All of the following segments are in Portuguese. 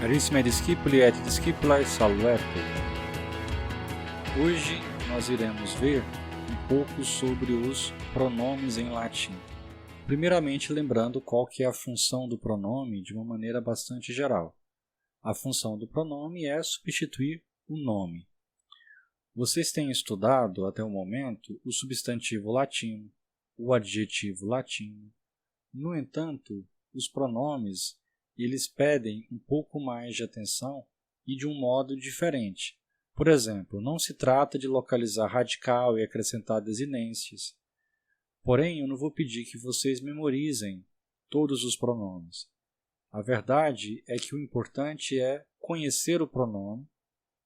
Carissimi discipuli et discipulae salvetur. Hoje nós iremos ver um pouco sobre os pronomes em latim. Primeiramente lembrando qual que é a função do pronome de uma maneira bastante geral. A função do pronome é substituir o nome. Vocês têm estudado até o momento o substantivo latino, o adjetivo latino. No entanto, os pronomes eles pedem um pouco mais de atenção e de um modo diferente. Por exemplo, não se trata de localizar radical e acrescentar desinências. Porém, eu não vou pedir que vocês memorizem todos os pronomes. A verdade é que o importante é conhecer o pronome,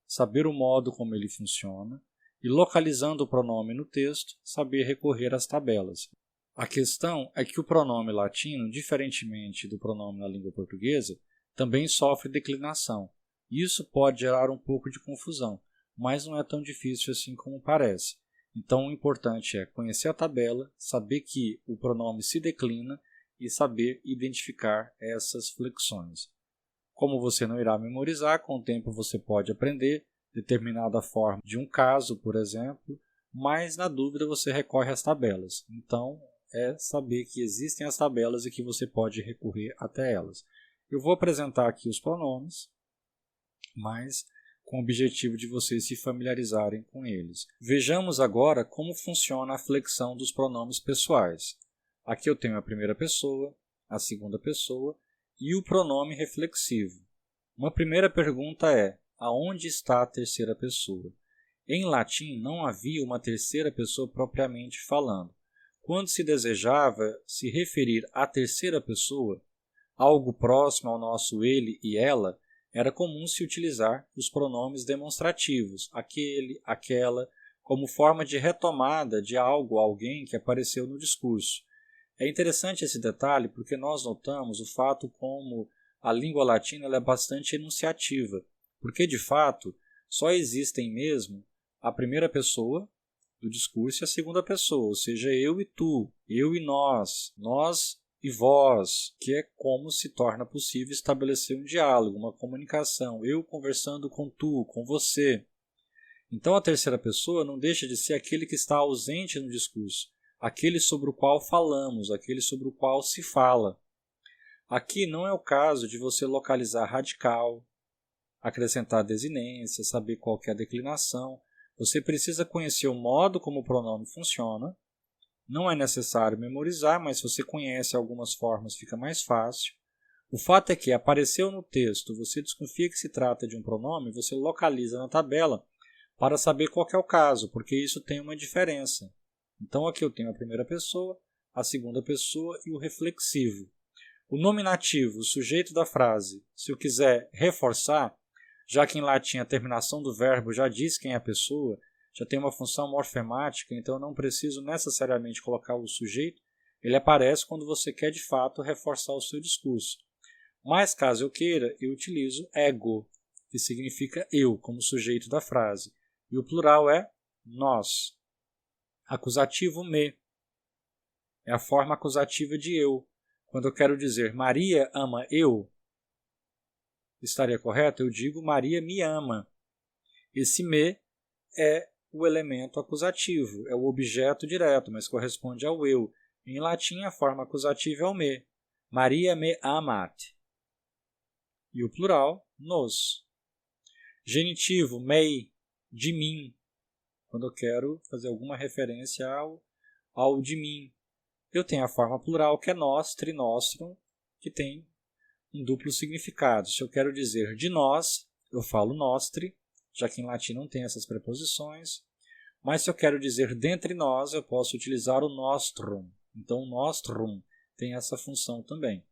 saber o modo como ele funciona e, localizando o pronome no texto, saber recorrer às tabelas. A questão é que o pronome latino, diferentemente do pronome na língua portuguesa, também sofre declinação. Isso pode gerar um pouco de confusão, mas não é tão difícil assim como parece. Então, o importante é conhecer a tabela, saber que o pronome se declina e saber identificar essas flexões. Como você não irá memorizar, com o tempo você pode aprender determinada forma de um caso, por exemplo, mas na dúvida você recorre às tabelas. Então, é saber que existem as tabelas e que você pode recorrer até elas. Eu vou apresentar aqui os pronomes, mas com o objetivo de vocês se familiarizarem com eles. Vejamos agora como funciona a flexão dos pronomes pessoais. Aqui eu tenho a primeira pessoa, a segunda pessoa e o pronome reflexivo. Uma primeira pergunta é: aonde está a terceira pessoa? Em latim não havia uma terceira pessoa propriamente falando. Quando se desejava se referir à terceira pessoa, algo próximo ao nosso ele e ela, era comum se utilizar os pronomes demonstrativos, aquele, aquela, como forma de retomada de algo ou alguém que apareceu no discurso. É interessante esse detalhe porque nós notamos o fato como a língua latina ela é bastante enunciativa, porque de fato só existem mesmo a primeira pessoa do discurso e a segunda pessoa, ou seja, eu e tu, eu e nós e vós, que é como se torna possível estabelecer um diálogo, uma comunicação, eu conversando com tu, com você. Então a terceira pessoa não deixa de ser aquele que está ausente no discurso, aquele sobre o qual falamos, aquele sobre o qual se fala. Aqui não é o caso de você localizar radical, acrescentar desinência, saber qual que é a declinação. Você precisa conhecer o modo como o pronome funciona. Não é necessário memorizar, mas se você conhece algumas formas fica mais fácil. O fato é que apareceu no texto, você desconfia que se trata de um pronome, você localiza na tabela para saber qual que é o caso, porque isso tem uma diferença. Então aqui eu tenho a primeira pessoa, a segunda pessoa e o reflexivo. O nominativo, o sujeito da frase, se eu quiser reforçar, já que em latim a terminação do verbo já diz quem é a pessoa, já tem uma função morfemática, então eu não preciso necessariamente colocar o sujeito, ele aparece quando você quer de fato reforçar o seu discurso. Mas caso eu queira, eu utilizo ego, que significa eu, como sujeito da frase, e o plural é nós. Acusativo me, é a forma acusativa de eu. Quando eu quero dizer Maria ama eu, estaria correto? Eu digo Maria me ama. Esse me é o elemento acusativo, é o objeto direto, mas corresponde ao eu. Em latim, a forma acusativa é o me. Maria me amat. E o plural, nos. Genitivo, mei, de mim, quando eu quero fazer alguma referência ao de mim. Eu tenho a forma plural, que é nostri, nostrum, que tem um duplo significado. Se eu quero dizer de nós, eu falo nostri, já que em latim não tem essas preposições. Mas se eu quero dizer dentre nós, eu posso utilizar o nostrum. Então, o nostrum tem essa função também.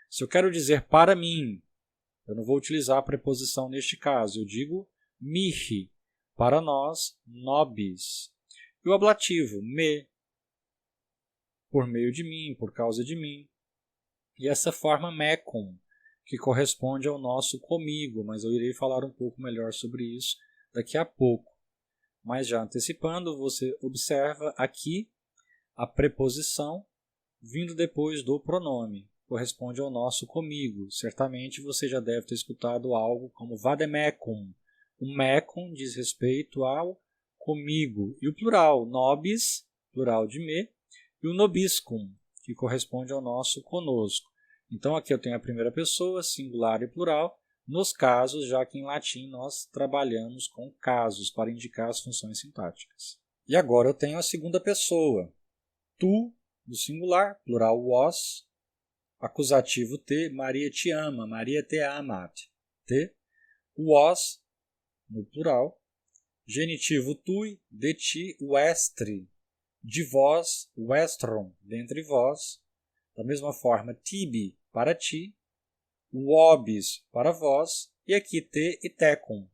Se eu quero dizer para mim, eu não vou utilizar a preposição neste caso. Eu digo mihi, para nós, nobis. E o ablativo, me, por meio de mim, por causa de mim. E essa forma mecum, que corresponde ao nosso comigo, mas eu irei falar um pouco melhor sobre isso daqui a pouco. Mas já antecipando, você observa aqui a preposição vindo depois do pronome. corresponde ao nosso comigo. Certamente você já deve ter escutado algo como vademecum. O mecum diz respeito ao comigo. E o plural, nobis, plural de me, e o nobiscum, que corresponde ao nosso conosco. Então aqui eu tenho a primeira pessoa, singular e plural, nos casos, já que em latim nós trabalhamos com casos para indicar as funções sintáticas. E agora eu tenho a segunda pessoa, tu, do singular, plural vós, acusativo te, Maria te ama, Maria te amat, te, vós, no plural, genitivo tui, de ti, vestre, de vós, vestrum, dentre vós, da mesma forma, tibi, para ti, vobis, para vós, e aqui te e tecum,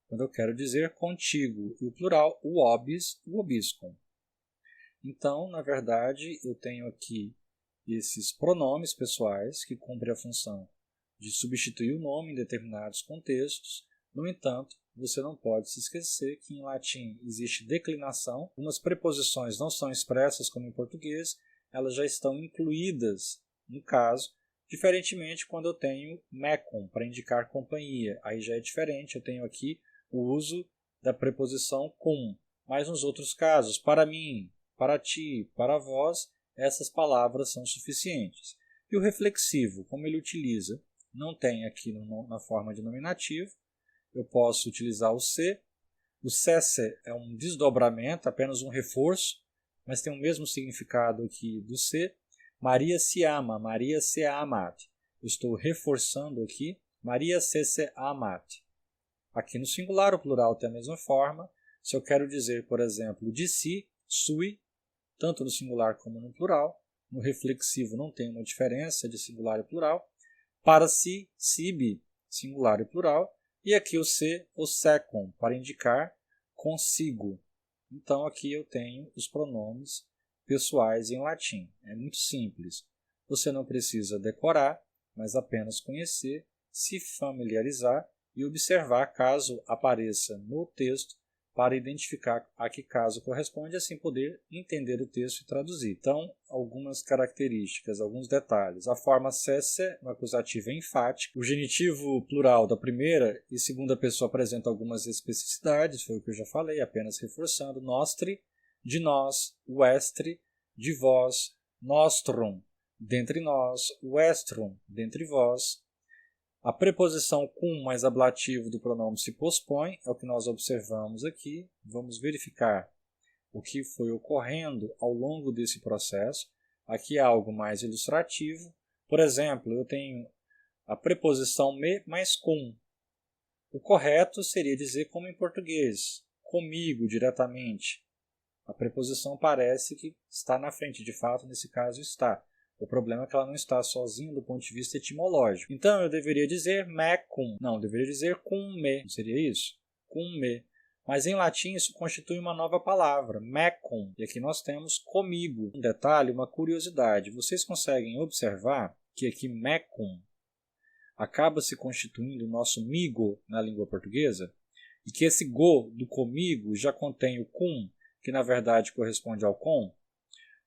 quando eu quero dizer contigo, e o plural, vobis, vobiscum. Então, na verdade, eu tenho aqui esses pronomes pessoais que cumprem a função de substituir o nome em determinados contextos. No entanto, você não pode se esquecer que em latim existe declinação. Algumas preposições não são expressas como em português, elas já estão incluídas no caso, diferentemente quando eu tenho mecum para indicar companhia. Aí já é diferente, eu tenho aqui o uso da preposição cum. Mas nos outros casos, para mim, para ti, para vós, essas palavras são suficientes. E o reflexivo, como ele utiliza, não tem aqui na forma de nominativo. Eu posso utilizar o se. O cesse é um desdobramento, apenas um reforço, mas tem o mesmo significado aqui do se. Maria se ama, Maria se amat. Eu estou reforçando aqui, Maria se amat. Aqui no singular, o plural tem a mesma forma. Se eu quero dizer, por exemplo, de si, sui, tanto no singular como no plural. No reflexivo não tem uma diferença de singular e plural. Para si, sibi, singular e plural. E aqui o se, o secum, para indicar consigo. Então aqui eu tenho os pronomes pessoais em latim. É muito simples. Você não precisa decorar, mas apenas conhecer, se familiarizar e observar caso apareça no texto para identificar a que caso corresponde e assim poder entender o texto e traduzir. Então, algumas características, alguns detalhes. A forma cesse, no acusativo, é enfática. O genitivo plural da primeira e segunda pessoa apresenta algumas especificidades, foi o que eu já falei, apenas reforçando. Nostri, de nós, vestre, de vós, nostrum, dentre nós, vestrum, dentre vós. A preposição cum mais ablativo do pronome se pospõe, é o que nós observamos aqui. Vamos verificar o que foi ocorrendo ao longo desse processo. Aqui é algo mais ilustrativo. Por exemplo, eu tenho a preposição me mais cum. O correto seria dizer como em português, comigo diretamente. A preposição parece que está na frente, de fato, nesse caso está. O problema é que ela não está sozinha do ponto de vista etimológico. Então eu deveria dizer me cum. Não, eu deveria dizer cum me. Não seria isso? Cum me. Mas em latim isso constitui uma nova palavra, mecum. E aqui nós temos comigo. Um detalhe, uma curiosidade. Vocês conseguem observar que aqui mecum acaba se constituindo o nosso migo na língua portuguesa? E que esse go do comigo já contém o cum, que na verdade corresponde ao com?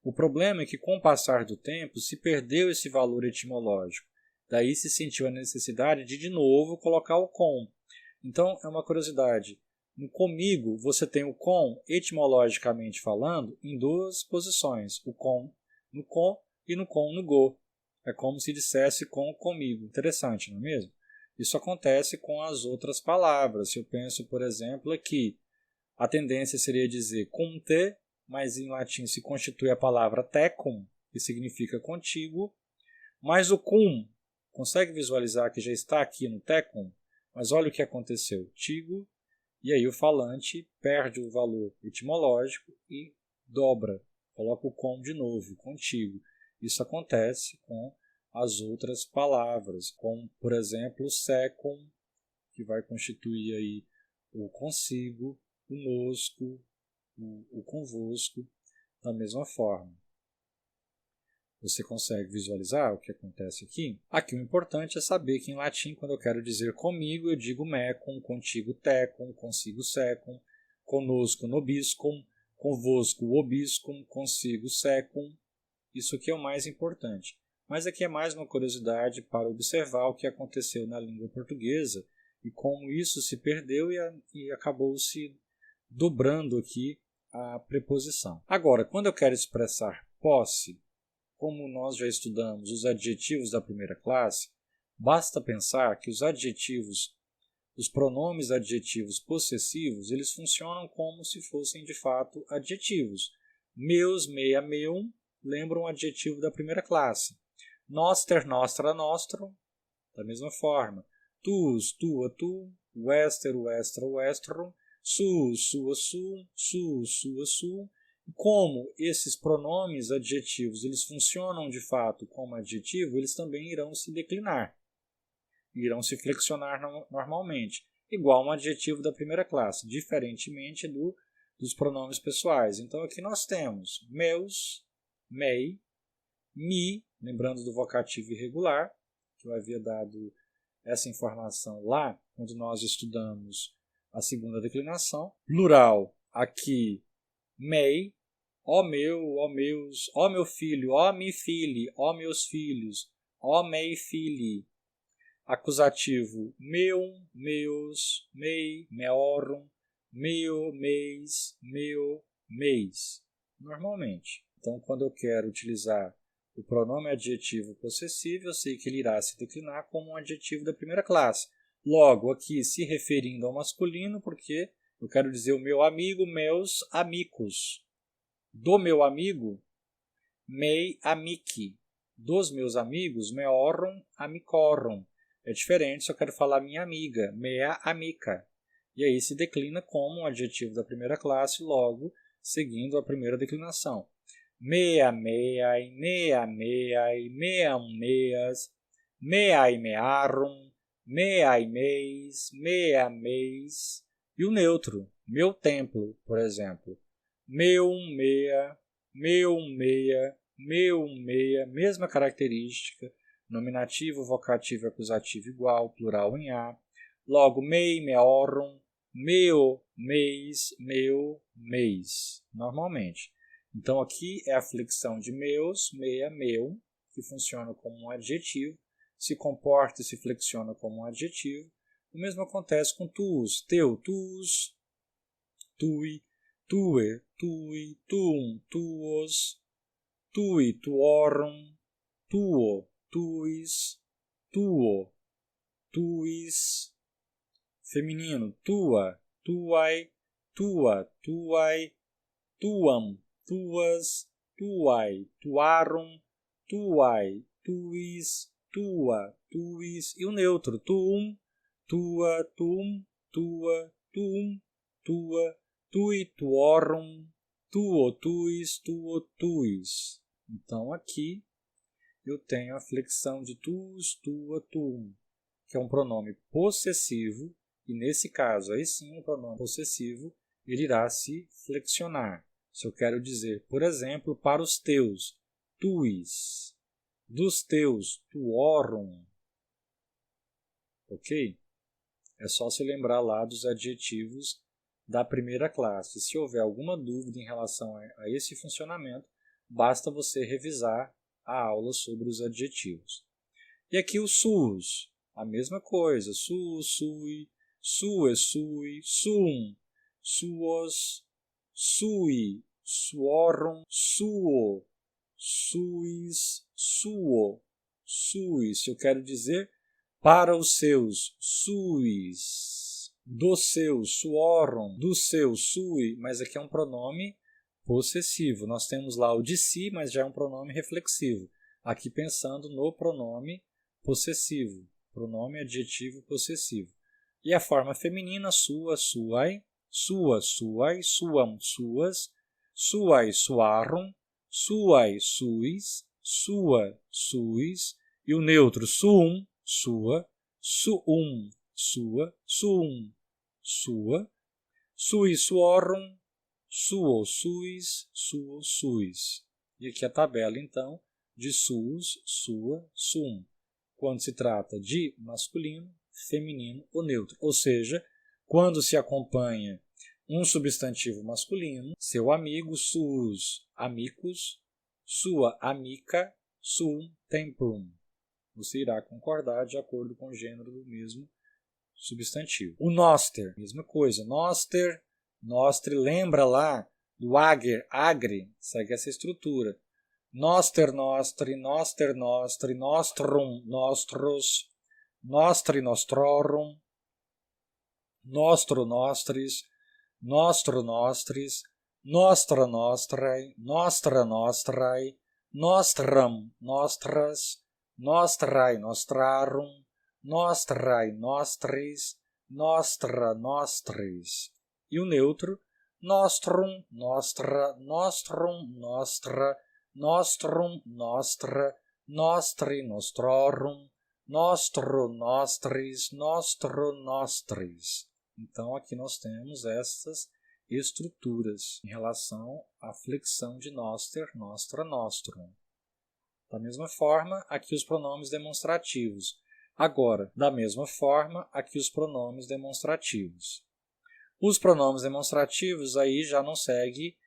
O problema é que, com o passar do tempo, se perdeu esse valor etimológico. Daí se sentiu a necessidade de novo, colocar o com. Então, é uma curiosidade. No comigo, você tem o com, etimologicamente falando, em duas posições. O com no com e no com no go. É como se dissesse com comigo. Interessante, não é mesmo? Isso acontece com as outras palavras. Se eu penso, por exemplo, aqui, a tendência seria dizer cum te, mas em latim se constitui a palavra tecum, que significa contigo, mas o cum, consegue visualizar que já está aqui no tecum? Mas olha o que aconteceu, tigo, e aí o falante perde o valor etimológico e dobra, coloca o com de novo, contigo. Isso acontece com as outras palavras, como, por exemplo, o secum, que vai constituir aí o consigo, o nosco, o convosco, da mesma forma. Você consegue visualizar o que acontece aqui? Aqui o importante é saber que em latim, quando eu quero dizer comigo, eu digo mecum, contigo tecum, consigo secum, conosco nobiscum, convosco vobiscum, consigo secum. Isso aqui é o mais importante. mas aqui é mais uma curiosidade para observar o que aconteceu na língua portuguesa e como isso se perdeu e acabou se dobrando aqui a preposição. Agora, quando eu quero expressar posse, como nós já estudamos os adjetivos da primeira classe, basta pensar que os pronomes adjetivos possessivos, eles funcionam como se fossem de fato adjetivos. Meus, meia, meum, lembram um adjetivo da primeira classe. Noster, nostra, nostrum, da mesma forma. Tuus, tua, tu, wester, westra, westrum, sus, sua, sum, sus, sua, sum. Como esses pronomes adjetivos eles funcionam de fato como adjetivo, eles também irão se declinar, irão se flexionar normalmente, igual um adjetivo da primeira classe, diferentemente dos pronomes pessoais. Então aqui nós temos meus, mei, mi, lembrando do vocativo irregular, que eu havia dado essa informação lá quando nós estudamos a segunda declinação. Plural, aqui, mei, ó meu, ó meus, ó meu filho, ó mi fili, ó meus filhos, ó mei fili. Acusativo, meum, meus, mei, meorum, meu, meis, meu, meis. Normalmente. Então, quando eu quero utilizar o pronome adjetivo possessivo, eu sei que ele irá se declinar como um adjetivo da primeira classe. Logo, aqui se referindo ao masculino, porque eu quero dizer o meu amigo, meus amigos. Do meu amigo, mei amici. Dos meus amigos, meorum amicorum. É diferente se eu quero falar minha amiga, mea amica. E aí se declina como um adjetivo da primeira classe, logo seguindo a primeira declinação. Mea meai, mea meai, meam meas, meai mearum, meai meis, mea meis. E o neutro, meu templo, por exemplo. Meum mea, meum meia, meum meia, mesma característica. Nominativo, vocativo e acusativo igual, plural em A. Logo, mei, meorum, meu, meis, meu, meis, normalmente. Então, aqui é a flexão de meus, meia, meu, que funciona como um adjetivo, se comporta e se flexiona como um adjetivo. O mesmo acontece com tuus, teu, tuus, tui, tue, tui, tuum, tuos, tui, tuorum, tuo, tuis, tuo, tuis. Feminino, tua, tuai, tua, tuai, tuam, tuas, tuai, tuarum, tuai, tuis, tua, tuis. E o neutro, tuum, tua, tuum, tua, tuum, tua, tui, tuorum, tuo, tuis, tuo, tuis. Então aqui eu tenho a flexão de tuus, tua, tuum, que é um pronome possessivo, e nesse caso, aí sim, o pronome possessivo, ele irá se flexionar. Se eu quero dizer, por exemplo, para os teus, tuis, dos teus, tuorum. Ok? É só se lembrar lá dos adjetivos da primeira classe. Se houver alguma dúvida em relação a esse funcionamento, basta você revisar a aula sobre os adjetivos. E aqui o sus, a mesma coisa. Su, sui, sue, sui, sum, suos, sui, suorum, suo, suis, suo, suis. Eu quero dizer para os seus, suis, do seu, suorum, do seu, sui, mas aqui é um pronome possessivo. Nós temos lá o de si, mas já é um pronome reflexivo. Aqui pensando no pronome possessivo, pronome adjetivo possessivo. E a forma feminina, sua, suai, sua, suai, suam, suas, suai, suarum, suai, suis, sua, suis, e o neutro, suum, sua, suum, sua, suum, sua, sui, suorum, suo, suis, suo, suis. E aqui a tabela, então, de sus, sua, sum. Quando se trata de masculino, feminino ou neutro. Ou seja, quando se acompanha um substantivo masculino, seu amigo, sus, amicus, sua amica, suum templum. Você irá concordar de acordo com o gênero do mesmo substantivo. O noster, mesma coisa. Noster, nostre, lembra lá do ager, agre, segue essa estrutura. Noster, nostri, noster, nostri, nostrum, nostros, nostri, nostrorum, nostro, nostris, nostro, nostris, nostra, nostrae, nostra, nostrae, nostram, nostras, nostrae, nostrarum, nostrae, nostris, nostra, nostris. E o neutro, nostrum, nostra, nostrum, nostra, nostrum, nostra, nostri, nostrorum, nostro, nostris, nostro, nostris. Então, aqui nós temos essas estruturas em relação à flexão de noster, nostra, nostrum. Da mesma forma, aqui os pronomes demonstrativos. Agora, da mesma forma, aqui os pronomes demonstrativos. Os pronomes demonstrativos aí já não segue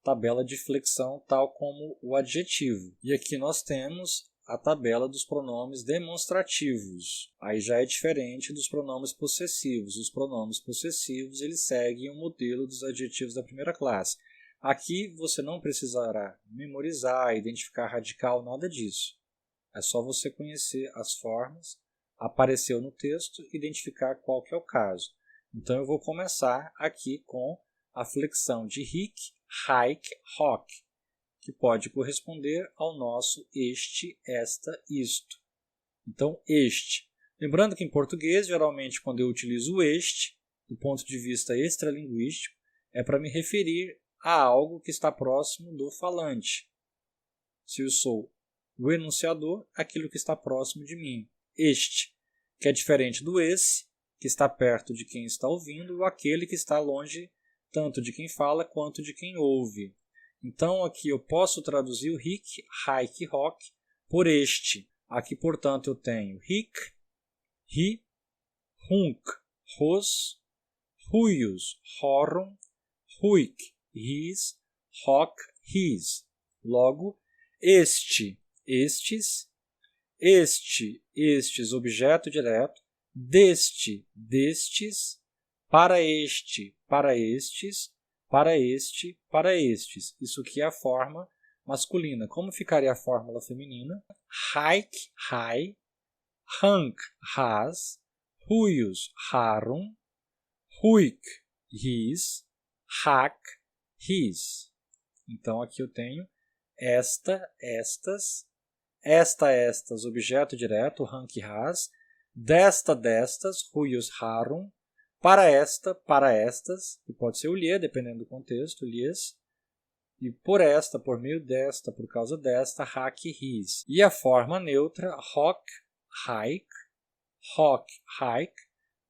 tabela de flexão tal como o adjetivo. E aqui nós temos a tabela dos pronomes demonstrativos. Aí já é diferente dos pronomes possessivos. Os pronomes possessivos eles seguem o modelo dos adjetivos da primeira classe. Aqui você não precisará memorizar, identificar radical, nada disso. É só você conhecer as formas, apareceu no texto, identificar qual que é o caso. Então eu vou começar aqui com a flexão de hic, haec, hoc, que pode corresponder ao nosso este, esta, isto. Então, este. Lembrando que em português, geralmente, quando eu utilizo o este, do ponto de vista extralinguístico, é para me referir a algo que está próximo do falante. Se eu sou o enunciador, aquilo que está próximo de mim. Este, que é diferente do esse, que está perto de quem está ouvindo, ou aquele que está longe tanto de quem fala quanto de quem ouve. Então, aqui eu posso traduzir o hic, haec, hoc por este. Aqui, portanto, eu tenho hic, hi, hunc, hos, huius, horum, huic, his, hoc, his. Logo, este, estes, este, estes, objeto direto, deste, destes, para este, para estes, para este, para estes. Isso aqui é a forma masculina. Como ficaria a fórmula feminina? Haec, hai, hanc, has, huius, harum, huic, his, hac, his. Então, aqui eu tenho esta, estas, estas, objeto direto, hanc, has, desta, destas, huius, harum, para esta, para estas, que pode ser o lhe, dependendo do contexto, lhes, e por esta, por meio desta, por causa desta, hac, his. E a forma neutra, hoc, haec,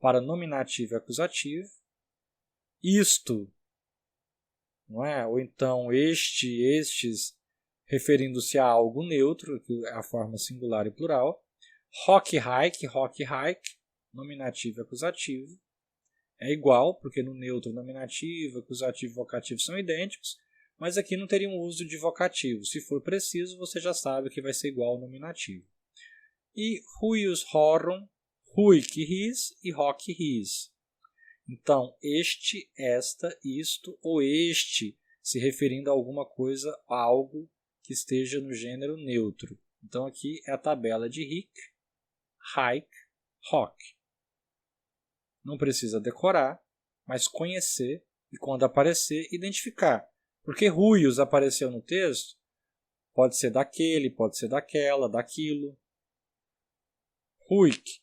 para nominativo e acusativo, isto, não é? Ou então este, estes, referindo-se a algo neutro, que é a forma singular e plural, hoc, haec, nominativo e acusativo, é igual, porque no neutro, nominativo, acusativo e vocativo são idênticos, mas aqui não teria um uso de vocativo. Se for preciso, você já sabe que vai ser igual ao nominativo. E huius, horum, huic, his e hoc, his. Então, este, esta, isto ou este, se referindo a alguma coisa, a algo que esteja no gênero neutro. Então, aqui é a tabela de hic, haec, hoc. Não precisa decorar, mas conhecer e, quando aparecer, identificar. Porque huius apareceu no texto, pode ser daquele, pode ser daquela, daquilo. Huic,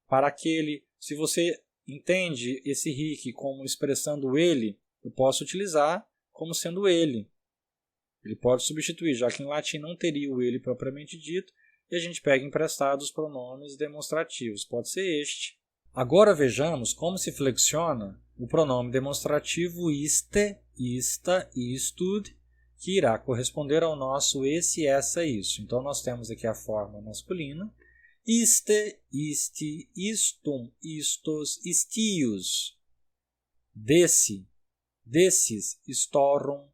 para aquele. Se você entende esse hic como expressando ele, eu posso utilizar como sendo ele. Ele pode substituir, já que em latim não teria o ele propriamente dito, e a gente pega emprestado os pronomes demonstrativos. Pode ser este. Agora vejamos como se flexiona o pronome demonstrativo iste, ista, istud, que irá corresponder ao nosso esse, essa, isso. Então, nós temos aqui a forma masculina. Iste, isti, istum, istos, istius. Desse, desses, istorum.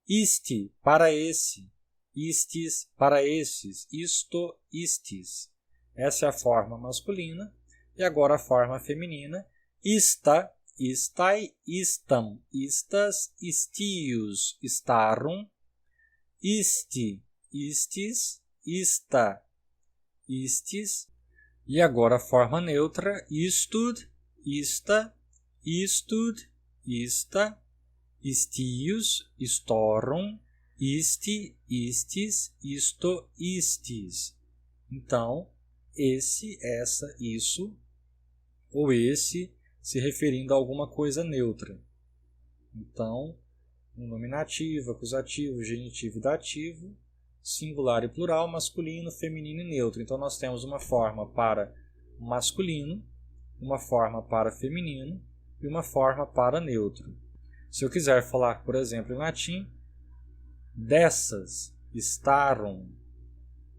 Isti, para esse. istis, para esses, isto, istis. Essa é a forma masculina. E agora a forma feminina, ista, istai, istam, istas, istios, starum, isti, istis, ista, istis. E agora a forma neutra, istud, ista, istud, ista, istios, istorum, isti, istis, isto, istis. Então, esse, essa, isso, ou esse, se referindo a alguma coisa neutra. Então, um nominativo, acusativo, genitivo e dativo, singular e plural, masculino, feminino e neutro. Então, nós temos uma forma para masculino, uma forma para feminino e uma forma para neutro. Se eu quiser falar, por exemplo, em latim, dessas, starum,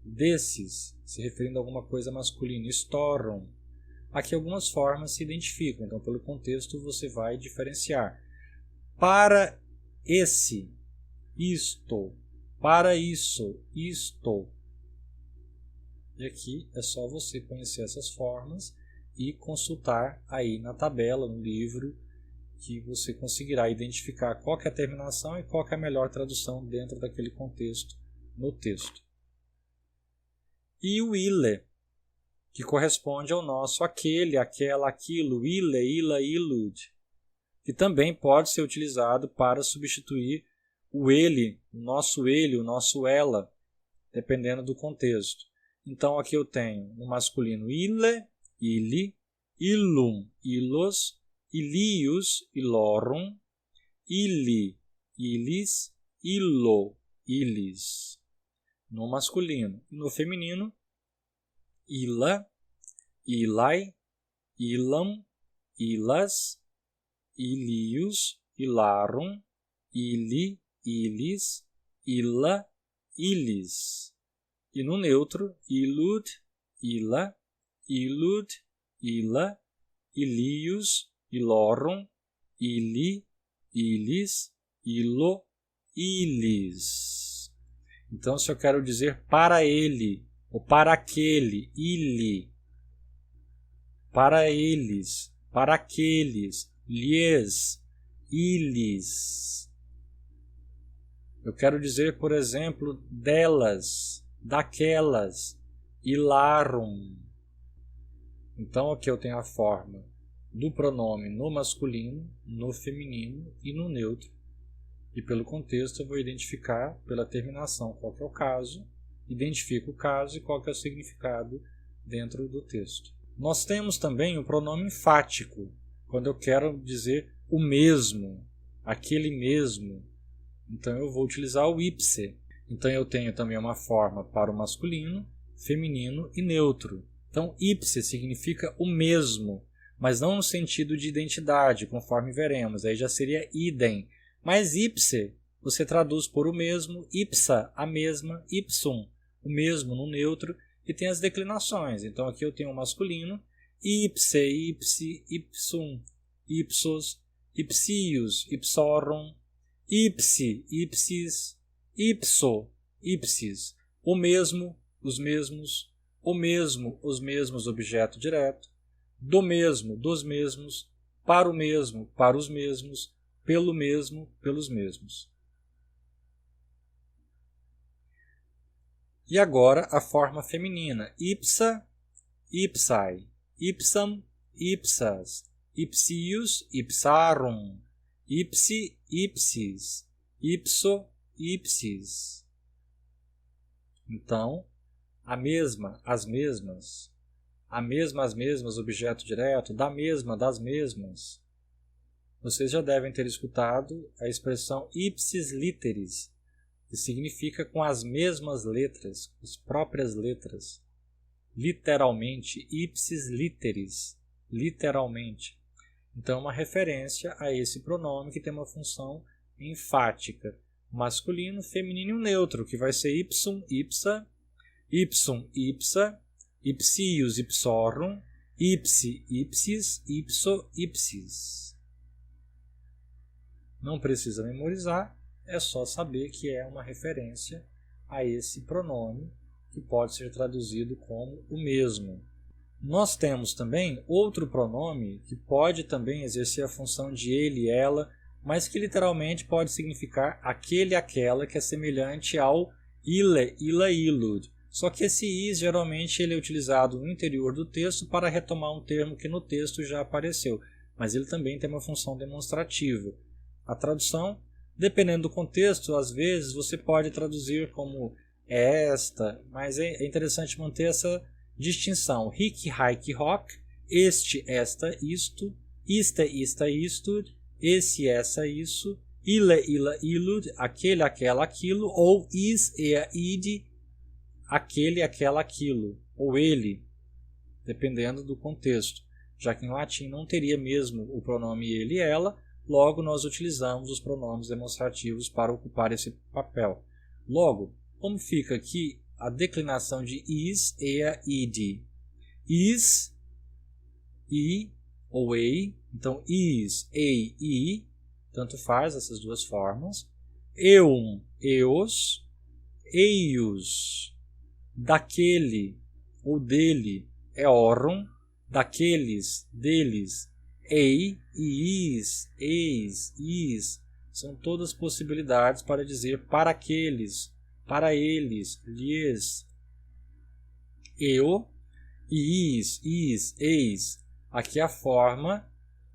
desses, se referindo a alguma coisa masculina, storum. Aqui algumas formas se identificam, então pelo contexto você vai diferenciar. Para esse, isto, para isso, isto. E aqui é só você conhecer essas formas e consultar aí na tabela, no livro, que você conseguirá identificar qual que é a terminação e qual que é a melhor tradução dentro daquele contexto no texto. E o ile, que corresponde ao nosso aquele, aquela, aquilo, ile, ila, ilud, que também pode ser utilizado para substituir o ele, o nosso ela, dependendo do contexto. Então aqui eu tenho no masculino ile, ili, illum, ilos, ilius, ilorum, ili, ilis, illo, ilis. No masculino. E no feminino, ila, ilai, ilam, ilas, ilius, ilarum, ili, ilis, illa, ilis. E no neutro, ilud, ila, ilud, ila, ilius, ilorum, ili, ilis, illo, ilis. Então, se eu quero dizer para ele, ou para aquele, ili, para eles, para aqueles, lhes, ilis. Eu quero dizer, por exemplo, delas, daquelas, ilarum. Então, aqui eu tenho a forma do pronome no masculino, no feminino e no neutro. E pelo contexto eu vou identificar pela terminação qual que é o caso, identifico o caso e qual que é o significado dentro do texto. Nós temos também o pronome enfático, quando eu quero dizer o mesmo, aquele mesmo. Então eu vou utilizar o ipse. Então eu tenho também uma forma para o masculino, feminino e neutro. Então ipse significa o mesmo, mas não no sentido de identidade, conforme veremos. Aí já seria idem. Mas ipse, você traduz por o mesmo, ipsa, a mesma, ipsum, o mesmo no neutro, e tem as declinações. Então aqui eu tenho o masculino, ipse, ipsi, ipsum, ipsos, ipsius, ipsorum, ipsi, ipsis, ipso, ipsis, o mesmo, os mesmos, o mesmo, os mesmos, objeto direto, do mesmo, dos mesmos, para o mesmo, para os mesmos, pelo mesmo, pelos mesmos. E agora a forma feminina, ipsa, ipsai, ipsam, ipsas, ipsius, ipsarum, ipsi, ipsis, ipso, ipsis. Então, a mesma, as mesmas, a mesma, as mesmas, objeto direto, da mesma, das mesmas. Vocês já devem ter escutado a expressão ipsis literis, que significa com as mesmas letras, as próprias letras. Literalmente, ipsis literis, literalmente. Então, uma referência a esse pronome que tem uma função enfática, masculino, feminino e neutro, que vai ser ipsum, ipsa, ipsum, ipsa, ipsius, ipsorum, ipsi, ipsis, ipso, ipsis. Não precisa memorizar, é só saber que é uma referência a esse pronome, que pode ser traduzido como o mesmo. Nós temos também outro pronome que pode também exercer a função de ele, ela, mas que literalmente pode significar aquele, aquela, que é semelhante ao ile, ila, ilud. Só que esse is geralmente ele é utilizado no interior do texto para retomar um termo que no texto já apareceu, mas ele também tem uma função demonstrativa. A tradução, dependendo do contexto, às vezes você pode traduzir como esta, mas é interessante manter essa distinção. Hic, haec, hoc, este, esta, isto, ista, ista, isto, esse, essa, isso, ile, ila, ilud, aquele, aquela, aquilo, ou is, ea, ide, aquele, aquela, aquilo, ou ele, dependendo do contexto. Já que em latim não teria mesmo o pronome ele e ela, logo nós utilizamos os pronomes demonstrativos para ocupar esse papel. Logo, como fica aqui a declinação de is, ea, ide? Is, i ou ei. Então, is, ei, i, tanto faz essas duas formas. Eum, eos, eios, daquele ou dele, eorum, daqueles, deles, ei, iis, eis, is. São todas possibilidades para dizer para aqueles, para eles, lhes. Eu, iis, is, eis. Aqui é a forma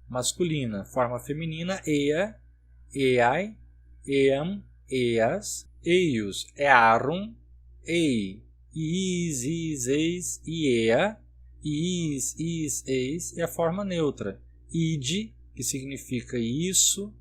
masculina. Forma feminina, ea, eai, eam, eas, eios, earum, ei, is, eis, iea, is, eis. E a forma neutra, ide, que significa isso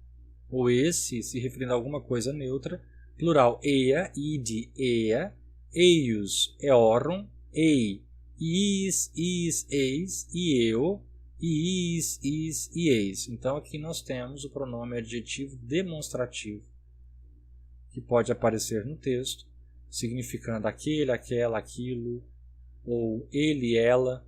ou esse, se referindo a alguma coisa neutra. Plural, ea, ide, ea, eios, eorum, ei, is, eis, e eu, is, e eis. Então aqui nós temos o pronome adjetivo demonstrativo, que pode aparecer no texto, significando aquele, aquela, aquilo, ou ele, ela,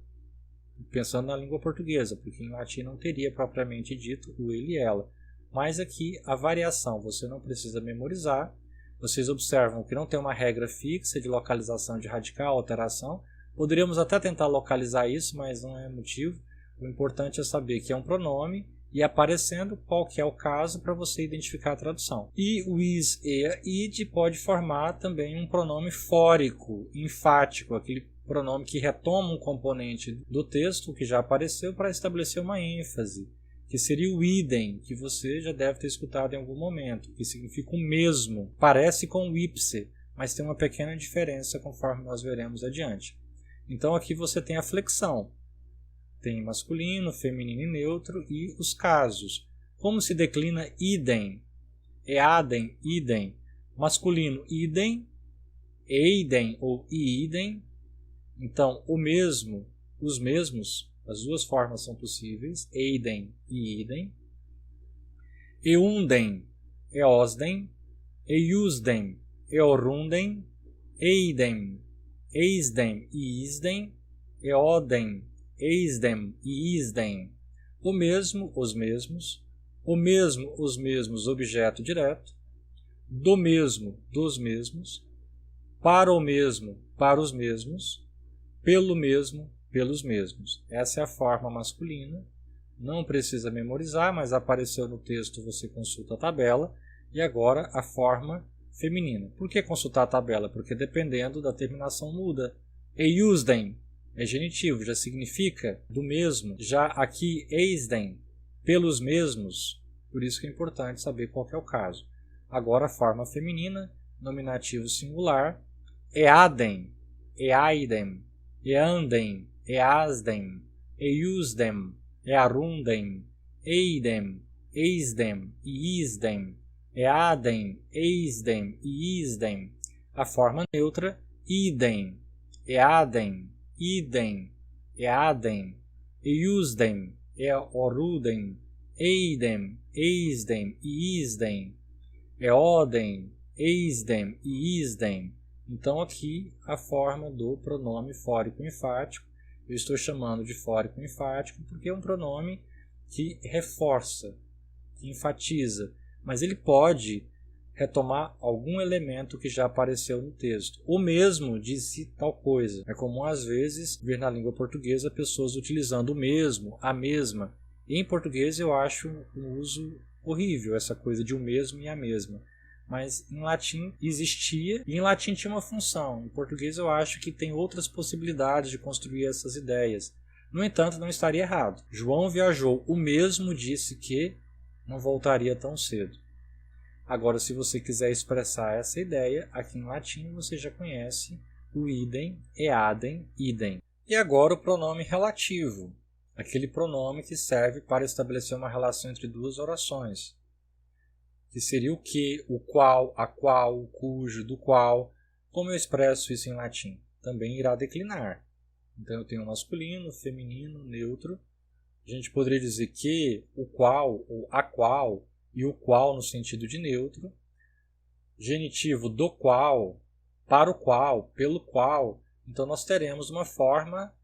pensando na língua portuguesa, porque em latim não teria propriamente dito o ele e ela. Mas aqui a variação você não precisa memorizar. Vocês observam que não tem uma regra fixa de localização de radical, alteração. Poderíamos até tentar localizar isso, mas não é motivo. O importante é saber que é um pronome e aparecendo qual que é o caso para você identificar a tradução. E o is, ea, id pode formar também um pronome fórico, enfático, aquele pronome que retoma um componente do texto que já apareceu para estabelecer uma ênfase, que seria o idem, que você já deve ter escutado em algum momento, que significa o mesmo. Parece com o ipse, mas tem uma pequena diferença conforme nós veremos adiante. Então aqui você tem a flexão. Tem masculino, feminino e neutro e os casos. Como se declina idem? Eadem, idem. Masculino, idem. Eidem ou iidem. Então, o mesmo, os mesmos, as duas formas são possíveis, eidem e idem. Eundem, eosdem, eiusdem, eorundem, eidem, eisdem e isdem, eodem, eisdem e isdem. O mesmo, os mesmos. O mesmo, os mesmos, objeto direto. Do mesmo, dos mesmos. Para o mesmo, para os mesmos. Pelo mesmo, pelos mesmos. Essa é a forma masculina. Não precisa memorizar, mas apareceu no texto, você consulta a tabela. E agora a forma feminina. Por que consultar a tabela? Porque dependendo da terminação muda. Eiusdem é genitivo, já significa do mesmo. Já aqui eisdem, pelos mesmos. Por isso que é importante saber qual que é o caso. Agora a forma feminina, nominativo singular. Eadem, eaidem, eandem, easdem, eiusdem, earundem, eidem, eisdem e isdem, eadem, eisdem e isdem. A forma neutra, idem, eadem, idem, eadem, eiusdem, eorudem, eidem, eisdem e isdem, eodem, eisdem e isdem. Então aqui a forma do pronome fórico enfático. Eu estou chamando de fórico enfático porque é um pronome que reforça, que enfatiza, mas ele pode retomar algum elemento que já apareceu no texto. O mesmo disse tal coisa. É comum às vezes ver na língua portuguesa pessoas utilizando o mesmo, a mesma. E em português eu acho um uso horrível, essa coisa de o mesmo e a mesma. Mas em latim existia e em latim tinha uma função. Em português eu acho que tem outras possibilidades de construir essas ideias. No entanto, não estaria errado. João viajou, o mesmo disse que não voltaria tão cedo. Agora, se você quiser expressar essa ideia, aqui em latim você já conhece o idem, eadem, idem. E agora o pronome relativo, aquele pronome que serve para estabelecer uma relação entre duas orações, que seria o que, o qual, a qual, o cujo, do qual. Como eu expresso isso em latim? Também irá declinar. Então eu tenho masculino, feminino, neutro. A gente poderia dizer que, o qual, ou a qual, e o qual no sentido de neutro. Genitivo do qual, para o qual, pelo qual. Então nós teremos uma forma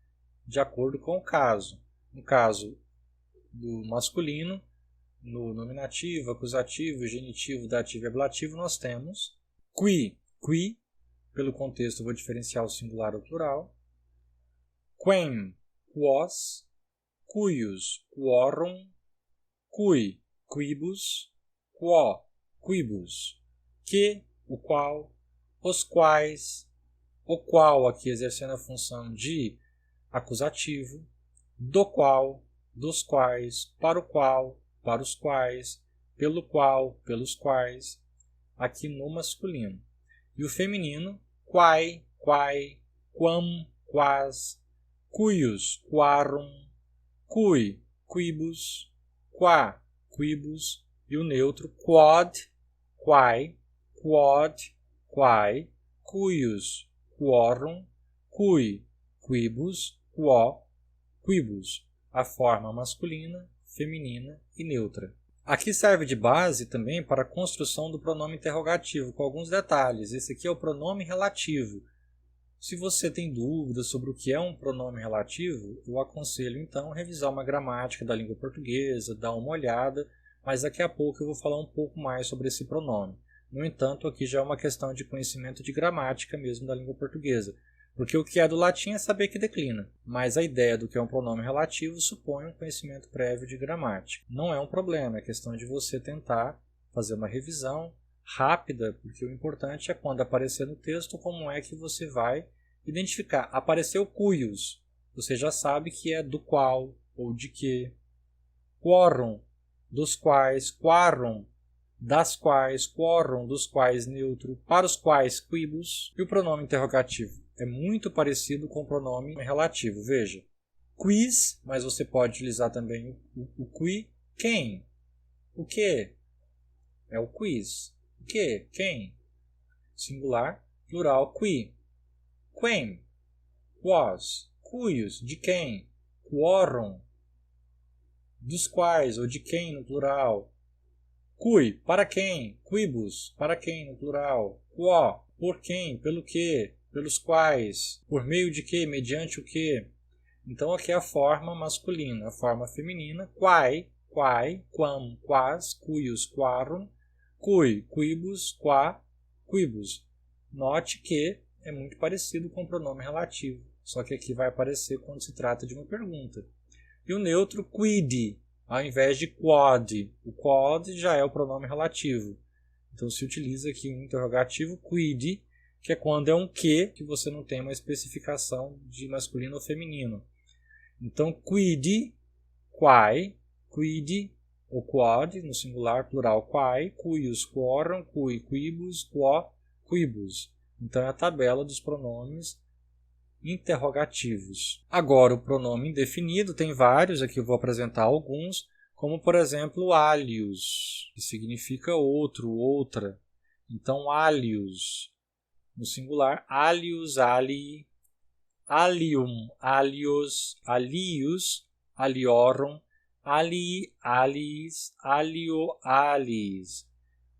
de acordo com o caso. No caso do masculino, no nominativo, acusativo, genitivo, dativo e ablativo, nós temos qui. Qui, pelo contexto, eu vou diferenciar o singular ou plural. Quem, quos. Cuius, quorum. Cui, quibus. Quo, quibus. Que, o qual. Os quais. O qual, aqui exercendo a função de acusativo. Do qual, dos quais, para o qual, para os quais, pelo qual, pelos quais, aqui no masculino. E o feminino, quai, quai, quam, quas, cuius, quarum, cui, quibus, qua, quibus, e o neutro, quod, quai, quod, quai, cuius, quorum, cui, quibus, quo, quibus, a forma masculina, feminina e neutra. Aqui serve de base também para a construção do pronome interrogativo, com alguns detalhes. Esse aqui é o pronome relativo. Se você tem dúvidas sobre o que é um pronome relativo, eu aconselho então revisar uma gramática da língua portuguesa, dar uma olhada, mas daqui a pouco eu vou falar um pouco mais sobre esse pronome. No entanto, aqui já é uma questão de conhecimento de gramática mesmo da língua portuguesa. Porque o que é do latim é saber que declina, mas a ideia do que é um pronome relativo supõe um conhecimento prévio de gramática. Não é um problema, é questão de você tentar fazer uma revisão rápida, porque o importante é quando aparecer no texto como é que você vai identificar. Apareceu cuius, você já sabe que é do qual ou de que. Quorum, dos quais, quarum, das quais, quorum, dos quais neutro, para os quais quibus, e o pronome interrogativo é muito parecido com o pronome relativo. Veja, quis, mas você pode utilizar também o qui. Quem? O que? É o quiz. O que? Quem? Singular, plural, qui. Quem? Quos. Cuios. De quem? Quorum. Dos quais, ou de quem no plural. Cui, para quem? Quibus, para quem no plural. Quo, por quem? Pelo que? Pelos quais? Por meio de que? Mediante o que? Então aqui é a forma masculina. A forma feminina, quai, quai, quam, quas, cuius, quarum, cui, quibus, qua, quibus. Note que é muito parecido com o pronome relativo, só que aqui vai aparecer quando se trata de uma pergunta. E o neutro, quid, ao invés de quod. O quod já é o pronome relativo. Então se utiliza aqui um interrogativo, quid, que é quando é um que você não tem uma especificação de masculino ou feminino. Então quid, quai, quid, o quod, no singular, plural, quai, cuius, quorum, cui, quibus, quo, quibus. Então é a tabela dos pronomes interrogativos. Agora, o pronome indefinido tem vários, aqui eu vou apresentar alguns, como por exemplo alius, que significa outro, outra. Então alius, no singular, alius, alii, alium, alios, alius, aliorum, alii, alis, alio, alis.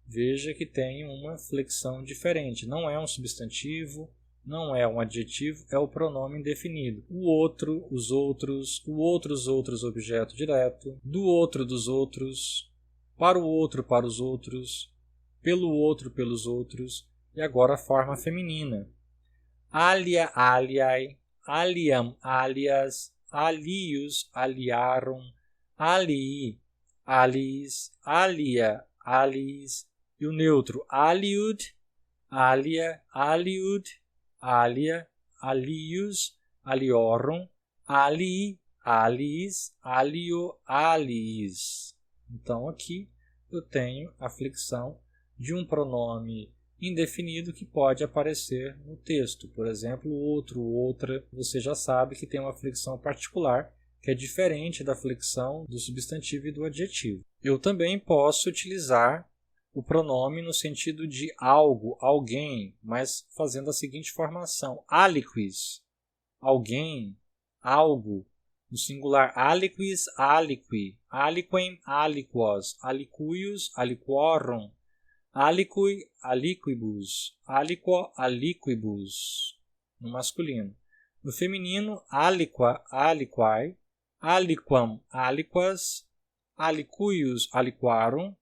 Veja que tem uma flexão diferente. Não é um substantivo, não é um adjetivo, é o pronome indefinido. O outro, os outros, o outros, objeto direto, do outro, dos outros, para o outro, para os outros, pelo outro, pelos outros, e agora a forma feminina. Alia, aliai, aliam, alias, alius, aliarum, alii, alis, alia, alis, e o neutro aliud, alia, aliud, alia, alius, aliorum, alii, alis, alio, alis. Então aqui eu tenho a flexão de um pronome indefinido que pode aparecer no texto. Por exemplo, outro, outra, você já sabe que tem uma flexão particular que é diferente da flexão do substantivo e do adjetivo. Eu também posso utilizar o pronome no sentido de algo, alguém, mas fazendo a seguinte formação: aliquis, alguém, algo, no singular aliquis, aliqui, aliquem, aliquos, alicuius, aliquorum, aliqui, aliquibus, aliquo, aliquibus, no masculino. No feminino, aliqua, aliquai, aliquam, aliquas, alicuius, aliquarum,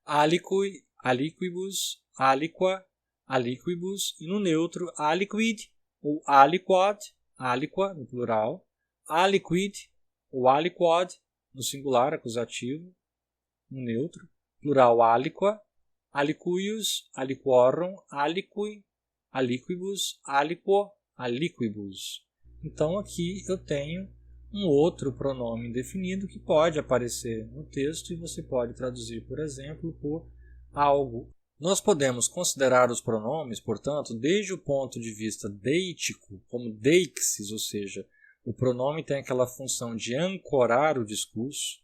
aliqui, aliquibus, aliqua, aliquibus, e no neutro, aliquid, ou aliquad, aliqua, no plural, aliquid, ou aliquad, no singular, acusativo, no neutro, plural aliqua, alicuius, aliquorum, aliqui, aliquibus, aliquo, aliquibus. Então aqui eu tenho um outro pronome indefinido que pode aparecer no texto e você pode traduzir, por exemplo, por algo. Nós podemos considerar os pronomes, portanto, desde o ponto de vista deítico, como deixis, ou seja, o pronome tem aquela função de ancorar o discurso,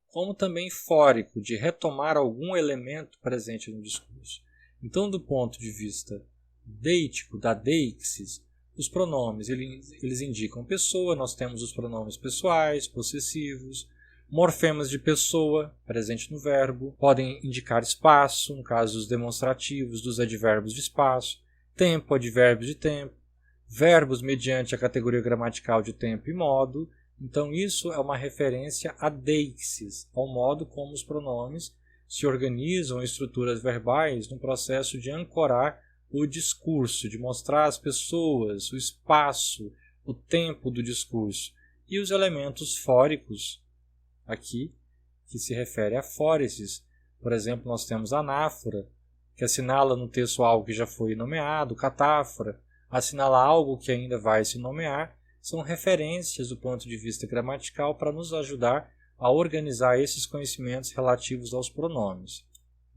como também fórico, de retomar algum elemento presente no discurso. Então, do ponto de vista deítico, da deixis, os pronomes eles indicam pessoa, nós temos os pronomes pessoais, possessivos, morfemas de pessoa, presente no verbo, podem indicar espaço, no caso dos demonstrativos, dos advérbios de espaço, tempo, advérbio de tempo, verbos mediante a categoria gramatical de tempo e modo. Então isso é uma referência a deixis, ao modo como os pronomes se organizam em estruturas verbais no processo de ancorar o discurso, de mostrar às pessoas o espaço, o tempo do discurso. E os elementos fóricos, aqui, que se refere a fóresis. Por exemplo, nós temos anáfora, que assinala no texto algo que já foi nomeado, catáfora, assinala algo que ainda vai se nomear. São referências do ponto de vista gramatical para nos ajudar a organizar esses conhecimentos relativos aos pronomes.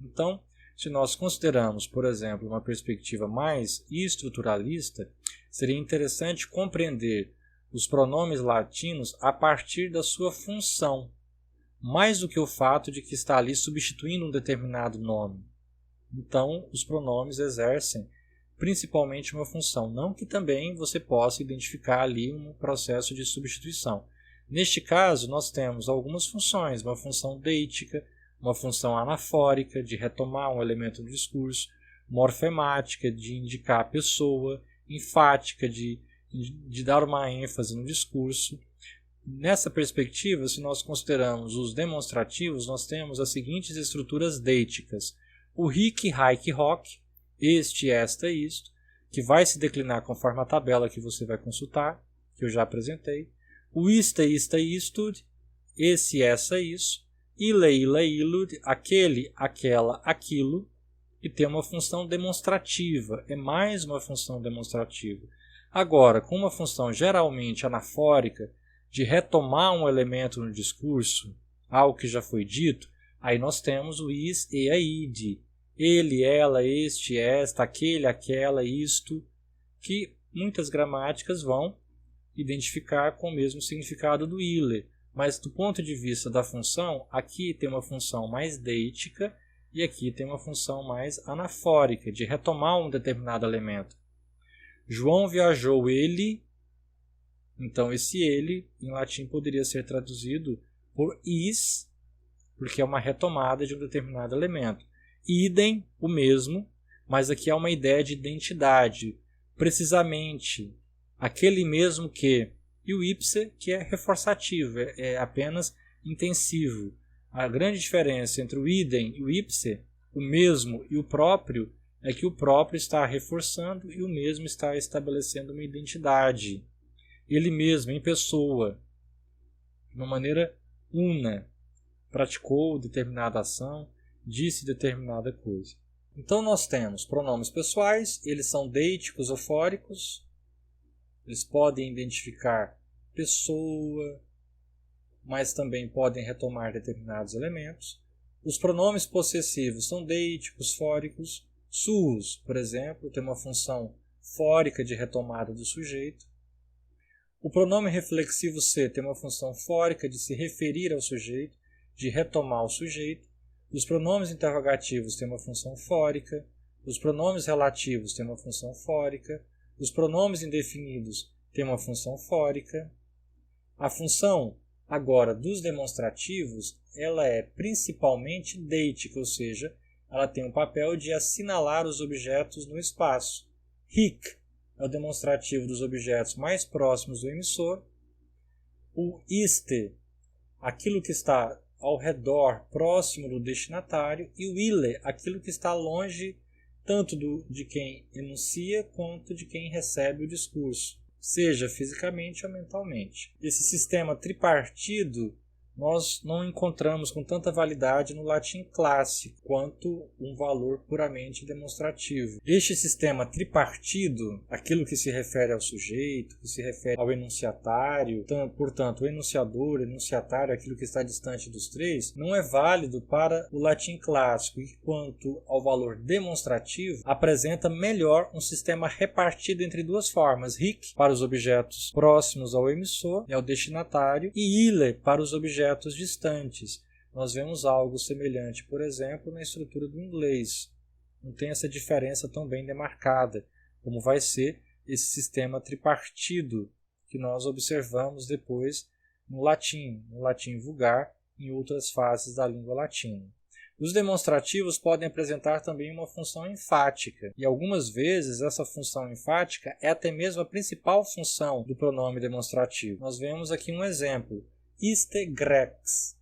Então, se nós consideramos, por exemplo, uma perspectiva mais estruturalista, seria interessante compreender os pronomes latinos a partir da sua função, mais do que o fato de que está ali substituindo um determinado nome. Então, os pronomes exercem principalmente uma função, não que também você possa identificar ali um processo de substituição. Neste caso, nós temos algumas funções, uma função deítica, uma função anafórica, de retomar um elemento do discurso, morfemática, de indicar a pessoa, enfática, de dar uma ênfase no discurso. Nessa perspectiva, se nós consideramos os demonstrativos, nós temos as seguintes estruturas deíticas: o hic, haec, hoc, este, esta, isto, que vai se declinar conforme a tabela que você vai consultar, que eu já apresentei. O ista, ista, istud, esse, essa, isso. Ile, ila, ilud, aquele, aquela, aquilo, e tem uma função demonstrativa, é mais uma função demonstrativa. Agora, com uma função geralmente anafórica, de retomar um elemento no discurso, algo que já foi dito, aí nós temos o is e a id, ele, ela, este, esta, aquele, aquela, isto, que muitas gramáticas vão identificar com o mesmo significado do ile. Mas do ponto de vista da função, aqui tem uma função mais deítica e aqui tem uma função mais anafórica, de retomar um determinado elemento. João viajou ele, então esse ele em latim poderia ser traduzido por is, porque é uma retomada de um determinado elemento. Idem, o mesmo, mas aqui há uma ideia de identidade, precisamente aquele mesmo que. E o ipse, que é reforçativo, é apenas intensivo. A grande diferença entre o idem e o ipse, o mesmo e o próprio, é que o próprio está reforçando e o mesmo está estabelecendo uma identidade. Ele mesmo, em pessoa, de uma maneira una, praticou determinada ação, disse determinada coisa. Então nós temos pronomes pessoais, eles são deíticos ou fóricos, eles podem identificar pessoa, mas também podem retomar determinados elementos. Os pronomes possessivos são deíticos, fóricos. Suus, por exemplo, tem uma função fórica de retomada do sujeito. O pronome reflexivo se tem uma função fórica de se referir ao sujeito, de retomar o sujeito. Os pronomes interrogativos têm uma função fórica. Os pronomes relativos têm uma função fórica. Os pronomes indefinidos têm uma função fórica. A função, agora, dos demonstrativos, ela é principalmente deítica, ou seja, ela tem o papel de assinalar os objetos no espaço. Hic é o demonstrativo dos objetos mais próximos do emissor. O iste, aquilo que está ao redor, próximo do destinatário. E o ille, aquilo que está longe tanto de quem enuncia quanto de quem recebe o discurso, seja fisicamente ou mentalmente. Esse sistema tripartido nós não encontramos com tanta validade no latim clássico quanto um valor puramente demonstrativo. Este sistema tripartido, aquilo que se refere ao sujeito, que se refere ao enunciatário, portanto, o enunciador, o enunciatário, aquilo que está distante dos três, não é válido para o latim clássico, e quanto ao valor demonstrativo, apresenta melhor um sistema repartido entre duas formas: hic para os objetos próximos ao emissor e ao destinatário, e ille para os objetos distantes. Nós vemos algo semelhante, por exemplo, na estrutura do inglês. Não tem essa diferença tão bem demarcada, como vai ser esse sistema tripartido que nós observamos depois no latim vulgar, em outras fases da língua latina. Os demonstrativos podem apresentar também uma função enfática, e algumas vezes essa função enfática é até mesmo a principal função do pronome demonstrativo. Nós vemos aqui um exemplo: iste grex.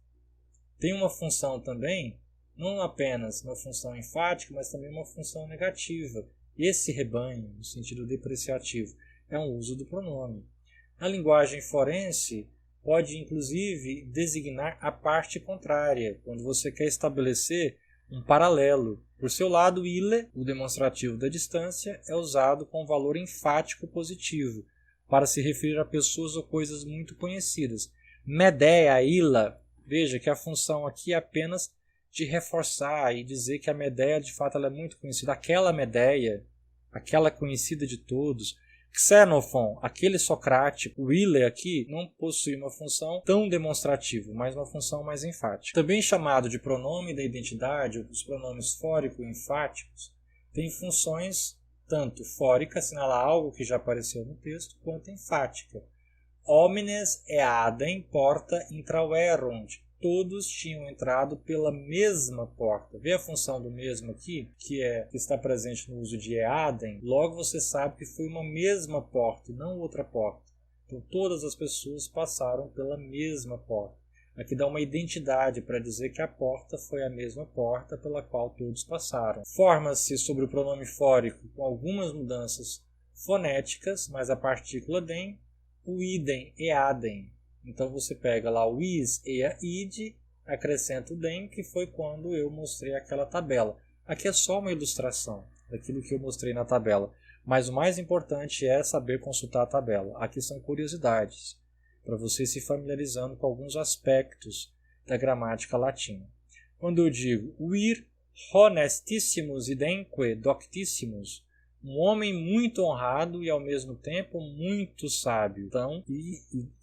Tem uma função também, não apenas uma função enfática, mas também uma função negativa. Esse rebanho, no sentido depreciativo, é um uso do pronome. Na linguagem forense, pode inclusive designar a parte contrária, quando você quer estabelecer um paralelo. Por seu lado, ille, o demonstrativo da distância, é usado com valor enfático positivo, para se referir a pessoas ou coisas muito conhecidas. Medeia, illa, veja que a função aqui é apenas de reforçar e dizer que a Medeia de fato ela é muito conhecida. Aquela Medeia, aquela conhecida de todos. Xenophon, aquele socrático. O ille aqui não possui uma função tão demonstrativa, mas uma função mais enfática. Também chamado de pronome da identidade, os pronomes fórico e enfáticos têm funções tanto fórica, assinalar algo que já apareceu no texto, quanto enfática. Homines eadem porta intraverunt. Todos tinham entrado pela mesma porta. Vê a função do mesmo aqui, que está presente no uso de eadem. Logo você sabe que foi uma mesma porta e não outra porta. Então todas as pessoas passaram pela mesma porta. Aqui dá uma identidade para dizer que a porta foi a mesma porta pela qual todos passaram. Forma-se sobre o pronome fórico com algumas mudanças fonéticas, mas a partícula dem, o idem, eadem. Então você pega lá o is, ea, id, acrescenta o dem, que foi quando eu mostrei aquela tabela. Aqui é só uma ilustração daquilo que eu mostrei na tabela, mas o mais importante é saber consultar a tabela. Aqui são curiosidades, para você se familiarizando com alguns aspectos da gramática latina. Quando eu digo vir honestissimus idemque doctissimus, um homem muito honrado e ao mesmo tempo muito sábio. Então,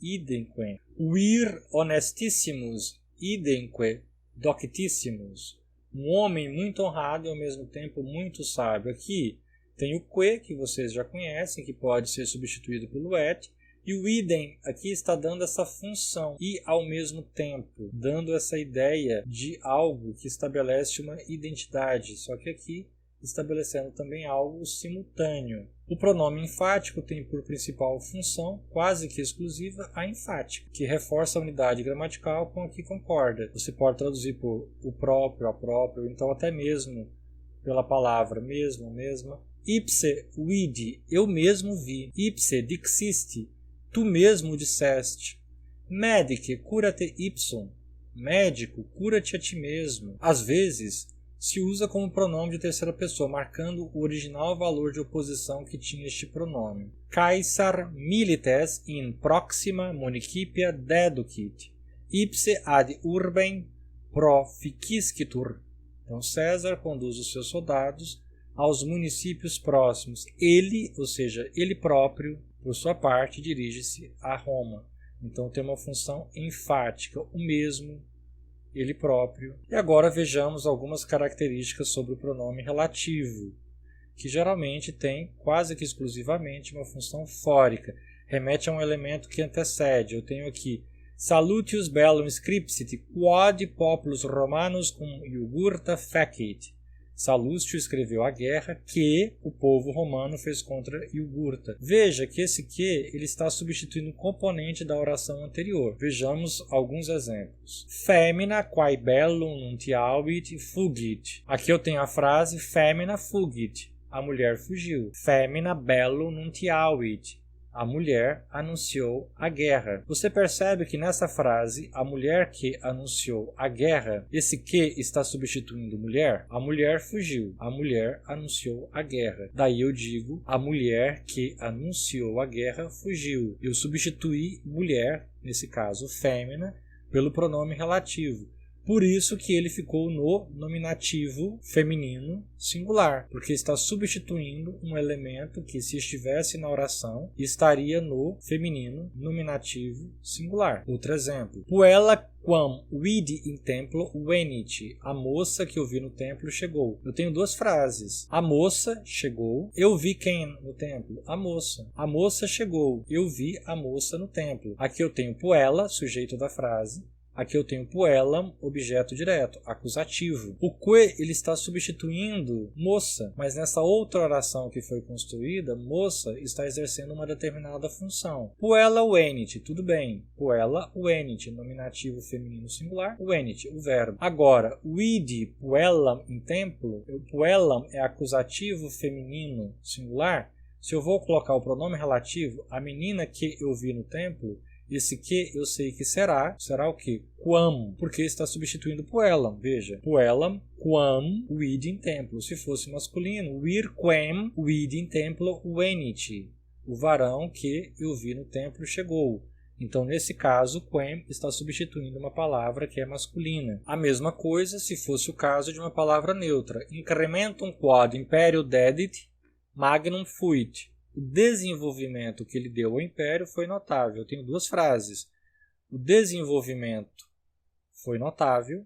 idemque. Vir honestissimus idemque doctissimus. Um homem muito honrado e ao mesmo tempo muito sábio. Aqui tem o que vocês já conhecem, que pode ser substituído pelo et. E o idem aqui está dando essa função e ao mesmo tempo dando essa ideia de algo que estabelece uma identidade. Só que aqui estabelecendo também algo simultâneo. O pronome enfático tem por principal função, quase que exclusiva, a enfática, que reforça a unidade gramatical com a que concorda. Você pode traduzir por o próprio, a própria, ou então até mesmo pela palavra mesmo, mesma. Ipse vidi, eu mesmo vi. Ipse dixisti, tu mesmo disseste. Medice curate ipsum, médico, cura-te a ti mesmo. Às vezes, se usa como pronome de terceira pessoa, marcando o original valor de oposição que tinha este pronome. Caesar milites in proxima municipia deducit, ipse ad urbem proficiscitur. Então César conduz os seus soldados aos municípios próximos. Ele, ou seja, ele próprio, por sua parte, dirige-se a Roma. Então tem uma função enfática, o mesmo, ele próprio. E agora vejamos algumas características sobre o pronome relativo, que geralmente tem quase que exclusivamente uma função fórica, remete a um elemento que antecede. Eu tenho aqui Salutius bellum scripsit quod populus romanus cum iugurta fecit. Salustio escreveu a guerra que o povo romano fez contra Iugurta. Veja que esse que ele está substituindo um componente da oração anterior. Vejamos alguns exemplos. Femina quae bellum nuntiavit fugit. Aqui eu tenho a frase femina fugit. A mulher fugiu. Femina bellum nuntiavit. A mulher anunciou a guerra. Você percebe que nessa frase, a mulher que anunciou a guerra, esse que está substituindo mulher? A mulher fugiu. A mulher anunciou a guerra. Daí eu digo, a mulher que anunciou a guerra fugiu. Eu substituí mulher, nesse caso fêmea, pelo pronome relativo. Por isso que ele ficou no nominativo feminino singular, porque está substituindo um elemento que, se estivesse na oração, estaria no feminino nominativo singular. Outro exemplo. Puella quam vidi in templo venit. A moça que eu vi no templo chegou. Eu tenho duas frases. A moça chegou. Eu vi quem no templo? A moça. A moça chegou. Eu vi a moça no templo. Aqui eu tenho puella, sujeito da frase. Aqui eu tenho puellam, objeto direto, acusativo. O que ele está substituindo moça, mas nessa outra oração que foi construída, moça está exercendo uma determinada função. Puella venit, tudo bem. Puella venit, nominativo feminino singular, venit, o verbo. Agora, vidi puellam in templo, puellam é acusativo feminino singular. Se eu vou colocar o pronome relativo, a menina que eu vi no templo, esse que eu sei que será o que? Quam, porque está substituindo puellam. Veja, puellam quam vidi in templo. Se fosse masculino, vir quem vidi in templo venit. O varão que eu vi no templo chegou. Então, nesse caso, quem está substituindo uma palavra que é masculina. A mesma coisa se fosse o caso de uma palavra neutra. Incrementum quod imperio dedit, magnum fuit. O desenvolvimento que ele deu ao império foi notável. Eu tenho duas frases. O desenvolvimento foi notável.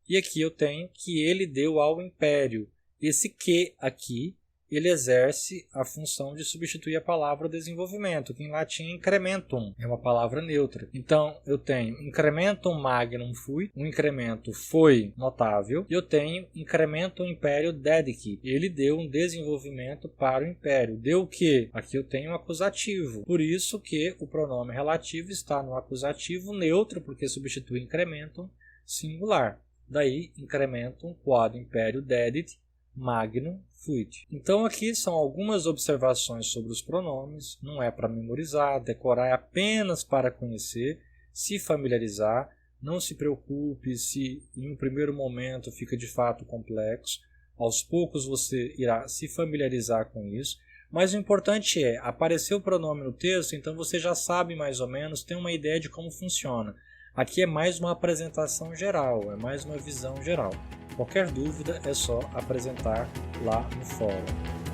E aqui eu tenho que ele deu ao império. Esse que aqui, ele exerce a função de substituir a palavra desenvolvimento, que em latim é incrementum, é uma palavra neutra. Então, eu tenho incrementum magnum fuit, um incremento foi notável, e eu tenho incrementum imperio dedicit, ele deu um desenvolvimento para o império. Deu o quê? Aqui eu tenho um acusativo, por isso que o pronome relativo está no acusativo neutro, porque substitui incrementum singular. Daí, incrementum quod imperio dedit, magnum fuit. Então aqui são algumas observações sobre os pronomes, não é para memorizar, decorar é apenas para conhecer, se familiarizar. Não se preocupe se em um primeiro momento fica de fato complexo, aos poucos você irá se familiarizar com isso, mas o importante é, aparecer o pronome no texto, então você já sabe mais ou menos, tem uma ideia de como funciona. Aqui é mais uma apresentação geral, é mais uma visão geral. Qualquer dúvida é só apresentar lá no fórum.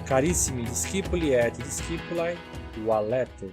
Carissimi discipuli et discipulae, valete!